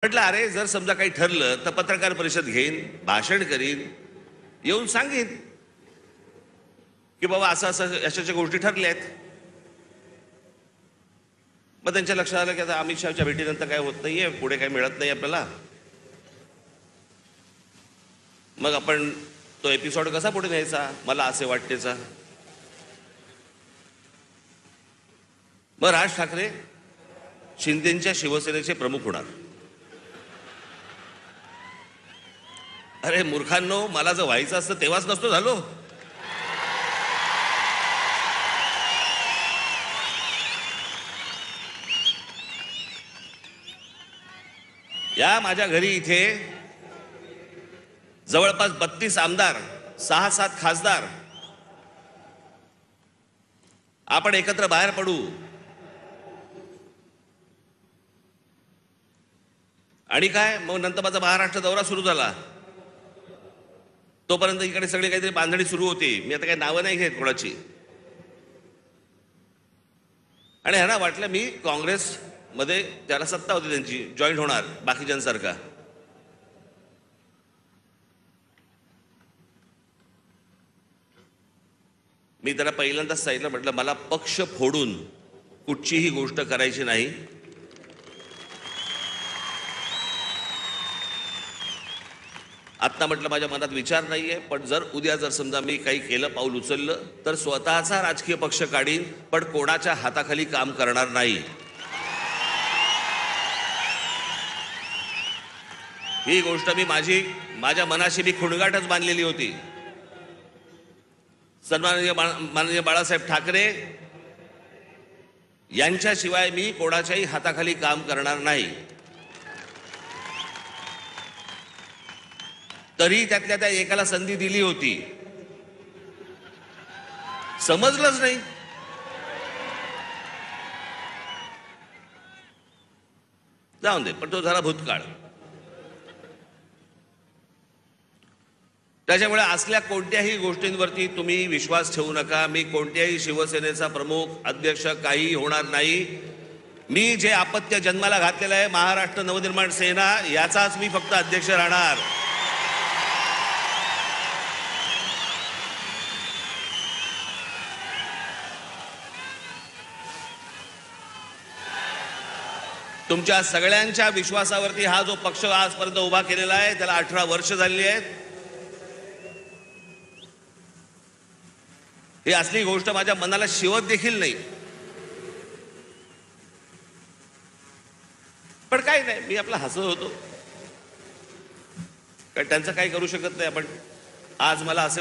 म्हटलं अरे जर समजा काही ठरलं तर पत्रकार परिषद घेईन, भाषण करीन, येऊन सांगेन की बाबा असं असं अशाच्या गोष्टी ठरल्या आहेत. मग त्यांच्या लक्षात आलं की आता अमित शहाच्या भेटीनंतर काय होत नाहीये, पुढे काही मिळत नाही आपल्याला. मग आपण तो एपिसोड कसा पुढे न्यायचा, मला असे वाटतेचा. मग राज ठाकरे शिंदेच्या शिवसेनेचे प्रमुख होणार. अरे मूर्खांनो, मला जर व्हायचं असतं तेव्हाच नसतो झालो. या माझ्या घरी इथे जवळपास 32 आमदार, 6-7 खासदार आपण एकत्र बाहेर पडू आणि काय मग नंतर माझा महाराष्ट्र दौरा सुरू झाला. तोपर्यंत इकडे सगळे काहीतरी बांधणी सुरू होती. मी आता काही नावं नाही घेत कोणाची. आणि ह्यांना वाटलं मी काँग्रेस मध्ये त्याला सत्ता होती त्यांची, जॉईन होणार बाकीच्यांसारखा. मी त्याला पहिल्यांदाच सांगितलं, म्हटलं मला पक्ष फोडून कुठचीही गोष्ट करायची नाही. आत्ता म्हटलं माझ्या मनात विचार नाहीये, पण जर उद्या जर समजा मी काही केलं, पाऊल उचललं तर स्वतःचा राजकीय पक्ष काढीन, पण कोणाच्या हाताखाली काम करणार नाही. ही गोष्ट मी माझ्या मनाशी मी खुणगाटच बांधलेली होती. माननीय बाळासाहेब ठाकरे यांच्याशिवाय मी कोणाच्याही हाताखाली काम करणार नाही. तरी त्यातल्या त्या एकाला संधी दिली होती, समजलंच नाही. जाऊन दे, पण तो झाला भूतकाळ. त्याच्यामुळे असल्या कोणत्याही गोष्टींवरती तुम्ही विश्वास ठेवू नका. मी कोणत्याही शिवसेनेचा प्रमुख, अध्यक्ष काही होणार नाही. मी जे अपत्य जन्माला घातलेलं आहे, महाराष्ट्र नवनिर्माण सेना, याचाच मी फक्त अध्यक्ष राहणार. तुमच्या सगळ्यांच्या विश्वासावरती हा जो पक्ष आजपर्यंत उभा केलेला आहे, त्याला 18 वर्ष झालेली आहेत. ही असली गोष्ट माझ्या मनाला शिवत देखील नाही. पण काही नाही, मी आपला हसत होतो, कारण त्यांचं काही करू शकत नाही आपण. आज मला असे